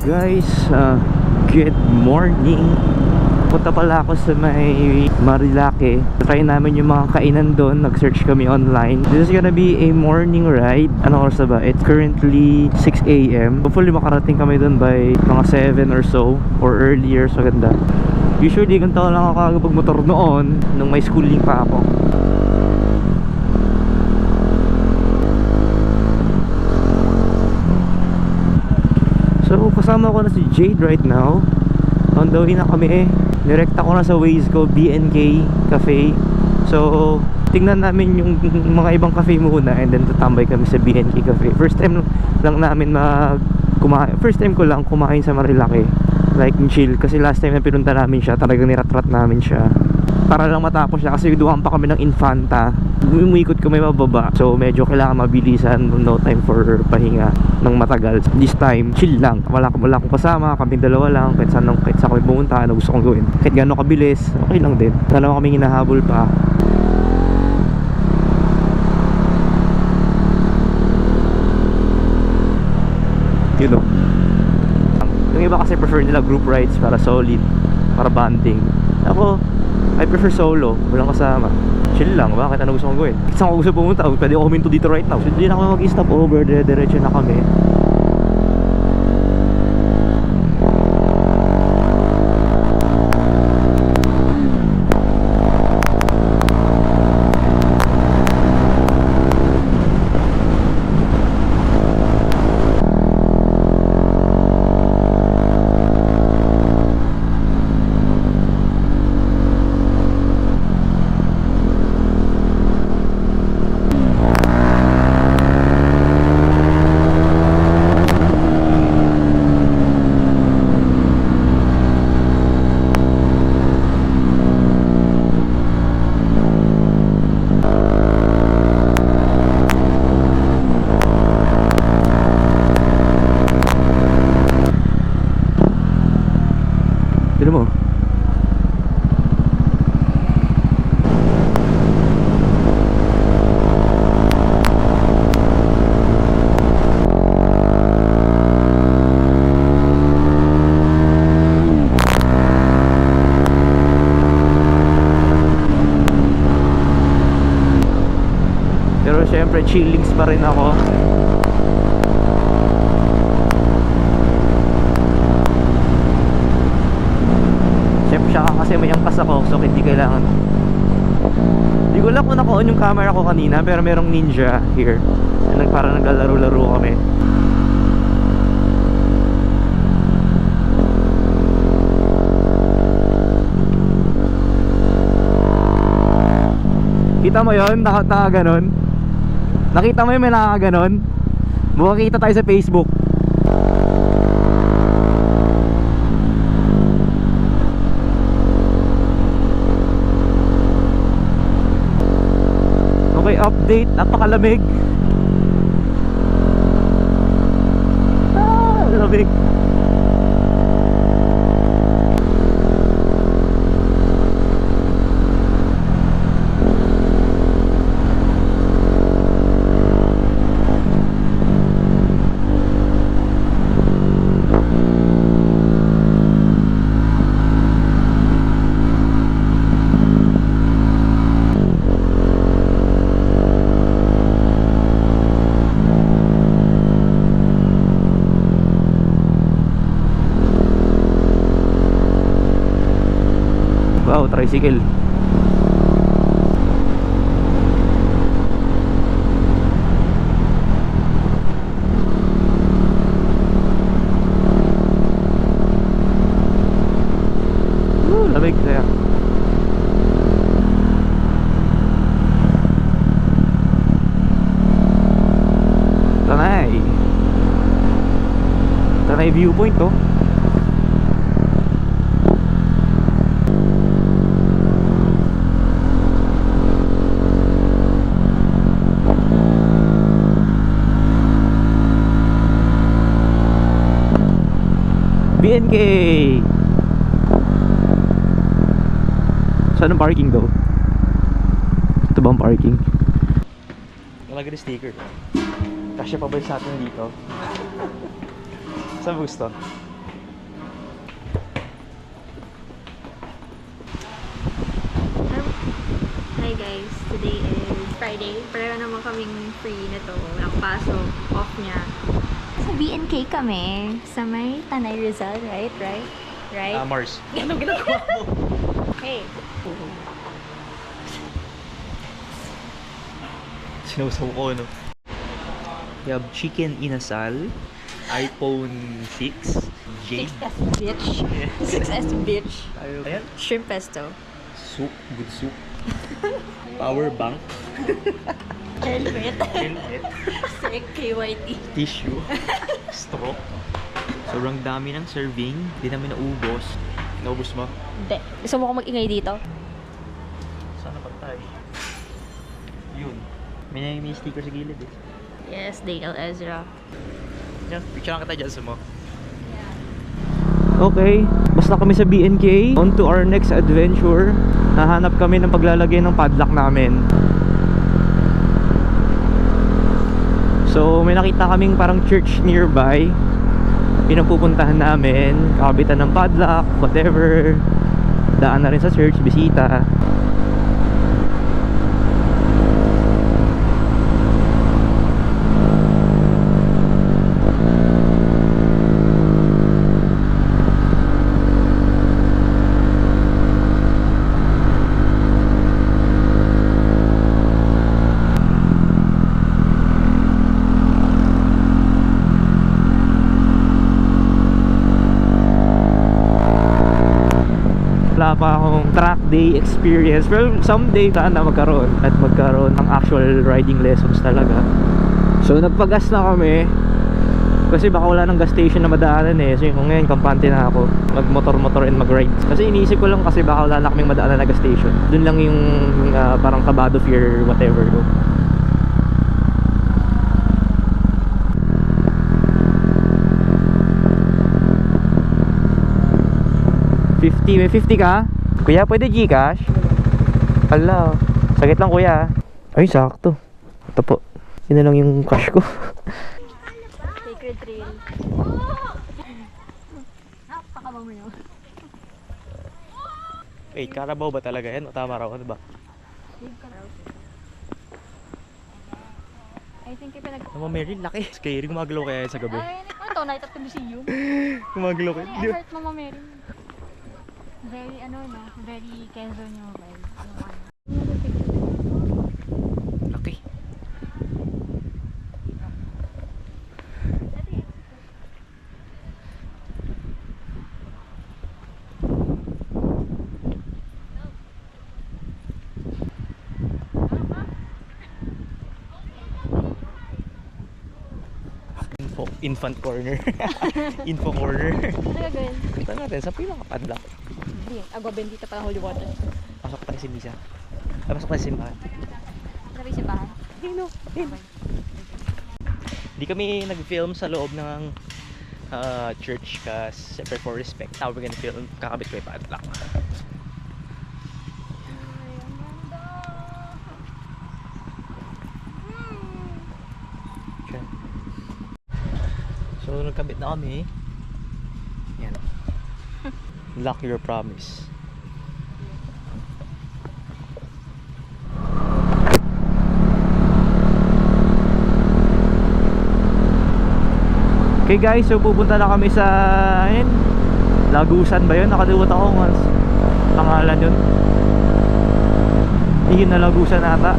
Guys, good morning. Punta pala ako sa may Marilake. Try namin yung mga kainan doon. Nag-search kami online. This is gonna be a morning ride. Ano oras na ba? It's currently 6 AM. Hopefully makarating kami doon by mga 7 or so, or earlier. So ganda. Usually ganito lang ako kagapag-motor noon nung may schooling pa ako. So kasama ko na si Jade right now. On the way na kami. Direkta ko na sa Waze ko, BNK Cafe. So tingnan namin yung mga ibang cafe muna, and then tatambay kami sa BNK Cafe. First time ko lang kumain sa Marilake. Like chill, kasi last time na pinunta namin siya, talagang niratrat namin siya para lang matapos siya, kasi dumaan pa kami ng Infanta. Umikot kami mababa, so medyo kailangan mabilisan. No time for pahinga ng matagal. This time, chill lang. Wala akong kasama, kami dalawa lang. Kahit saan kami pumunta, ano gusto kong gawin. Kahit gano'n kabilis, okay lang din. Dalawa kaming hinahabol pa. You know, yung iba kasi prefer nila group rides para solid, para bonding. Ako, I prefer solo, walang kasama. Chill lang, bakit? Ano gusto kong gawin? Saan ko gusto pumunta? Pwede ako huminto dito right now. So hindi na ako mag-stop over, diretso na kami. Tignan mo. Pero syempre chillings pa rin ako. Siya kasi may angkas ako, so hindi kailangan. Hindi ko lang kung naka-on yung camera ko kanina, pero merong ninja here. Parang naglalaro-laro kami. Kita mo yun? Nakaganon? Nakita mo yun may nakaganon? Mukhang kita tayo sa Facebook. Okay, update, napakalamig. Lamig. Wow, tricycle. Lamig kaya. Tanay viewpoint to. BNK. Saan ang parking daw? Ito ba ang parking? Nalagay na sticker. Kasya pa ba sa atin dito? Saan mo gusto? Today is Friday. Pareho naman kaming free na to. Nakapasok. Off niya. Sa BNK kami. Sa may Tanay Rizal, right? Right? Mars. Anong ginagawa mo? Hey. Sinusaw ko, no? You have chicken inasal, iPhone 6, Jade. 6S bitch. 6S bitch. Ayan. Shrimp pesto. Soup, good soup. Power bank. Helmet. Helmet. Sick KYT. Tissue. Straw. Sobrang dami ng serving. Hindi namin naubos. Naubos mo? Hindi. Gusto mo ko mag-ingay dito? Sana pa tayo? Yun. May sticker sa gilid eh. Yes, Daniel Ezra. Yan, picture lang kita dyan sa mo. Okay, basta kami sa BNK. On to our next adventure. Nahanap kami ng paglalagay ng padlock namin. So, may nakita kaming parang church nearby. Pinapupuntahan namin. Kakabitan ng padlock, whatever. Daan na rin sa church, bisita. Wala pa akong track day experience, pero someday sana magkaroon ng actual riding lessons talaga. So nagpagas na kami kasi baka wala ng gas station na madaanan eh. So kung ngayon kampante na ako magmotor and mag-ride, kasi iniisip ko lang kasi baka wala na kaming madaanan na gas station. Dun lang yung parang kabado fear whatever ko. May 50 ka? Kuya, pwede Gcash? Hala, sakit lang kuya. Ay, sakto. Ito po. Yun na lang yung cash ko. Sacred Trail. Napakabang mo yun. Wait, Carabao ba talaga yan? O tama raw, ano ba? I think ipinag... Naman Mary, laki. Scary, gumagalaw kaya yan sa gabi. Ay, ano to? Night at the museum. Gumagalaw kaya. Ay, I heard Mama Mary. Very, no? Very Quezon yung vibe. Laki. Infant corner. Info corner. Ano gagawin? Kita natin sa pinaka-padlock. Hindi. Agua bendita pala holy water. Pasok tayo si Misa. Pasok tayo si Simbahan. Sabi si Bahan? Hindi kami nag-film sa loob ng church kasi siyempre for respect. Now we're gonna film. Kakabit ko yung padlock. So nagkabit na kami. Yan. Lock your promise. Okay guys, so pupunta na kami sa Lagusan ba yun? Nakalimutan ko kung pangalan yun. Yun na Lagusan ata.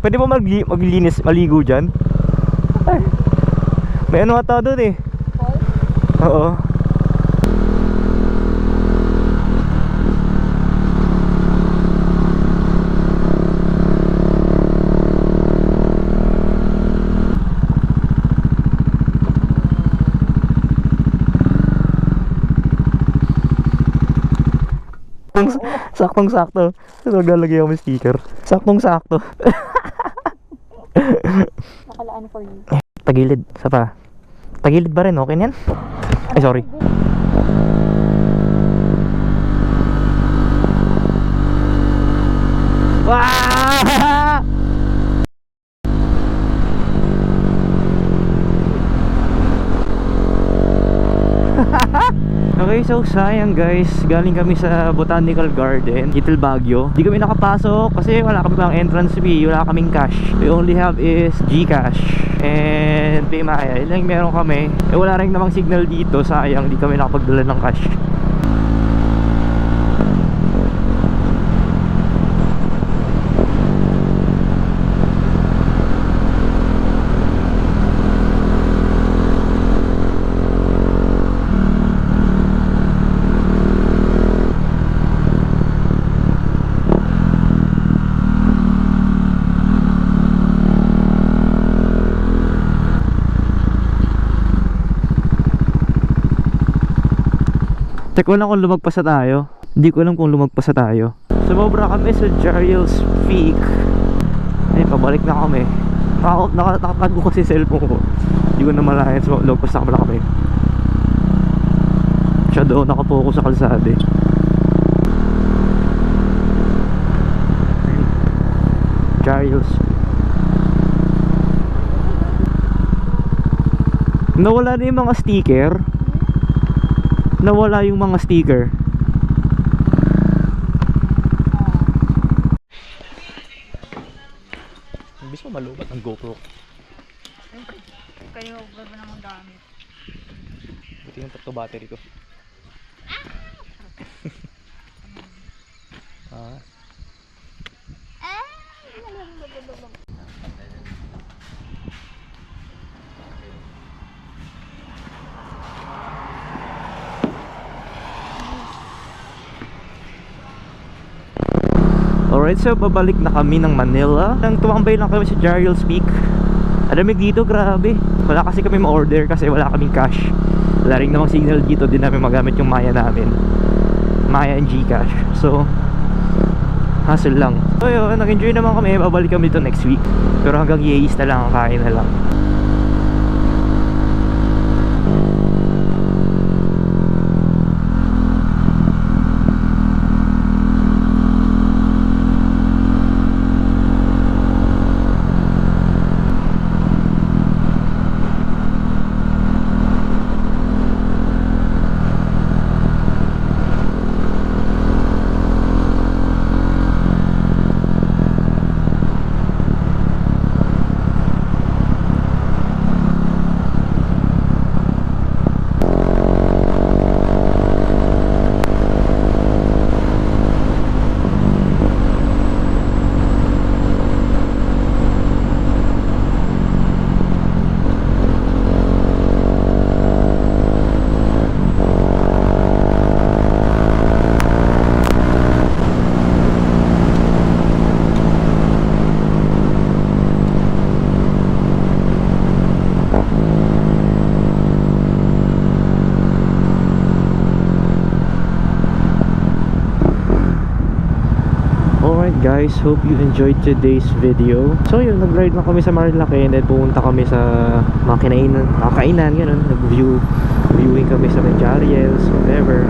Pwede ba maglinis, maligo dyan? Ay, may ano ata doon eh. Oo. Saktong-sakto. Naglalagay ako ng sticker. Saktong-sakto. Nakalaan for you. Tagilid, sa pa. Tagilid ba rin? Okay na yan? Ay, sorry. Wah! Okay, so sayang guys, galing kami sa Botanical Garden, Little Baguio. Di kami nakapasok kasi wala kami pang entrance fee, wala kaming cash. We only have is GCash and Paymaya. Yun lang meron kami. Eh wala rin namang signal dito, sayang di kami nakapagdala ng cash. Check ko lang kung lumagpas na tayo. Hindi ko alam kung lumagpas na tayo. Sumobra kami sa Jariel's Peak. Ay, pabalik na kami. Nakatago ko kasi cellphone ko. Hindi ko na malayan. So, lumagpas na kami. Siya doon nakapokus sa kalsada eh. Jariel's. Nawala na yung mga sticker. Nawala yung mga sticker. Imbis mo malubat ang GoPro. Kayo, wag mo namang gamit. Buti yung tatlo battery ko. Ah. Alright, so pabalik na kami ng Manila. Nang tumambay lang kami sa Jariel's Peak. Alamig dito, grabe. Wala kasi kami ma-order kasi wala kaming cash. Wala rin namang signal dito, din namin magamit yung Maya namin. Maya and GCash. So, hassle lang. So yun, nag-enjoy naman kami. Babalik kami dito next week. Pero hanggang Yeis na lang, kain na lang. Guys, hope you enjoyed today's video. So yun, nag-ride na kami sa Marilaki and then pumunta kami sa mga kainan, gano'n. Viewing kami sa Jariel's, whatever.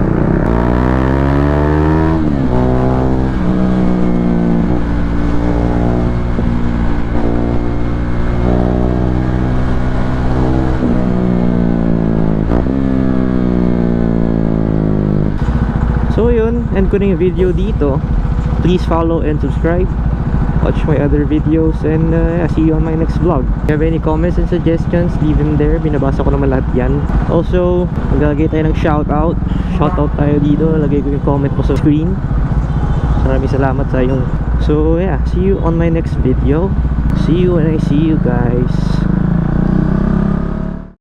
So yun, end ko na yung video dito. Please follow and subscribe. Watch my other videos and see you on my next vlog. If you have any comments and suggestions, leave them there. Binabasa ko naman lahat yan. Also, maglalagay tayo ng shoutout. Shoutout tayo dito. Lagay ko yung comment po sa screen. Maraming salamat sa yung... So yeah, see you on my next video. See you when I see you guys.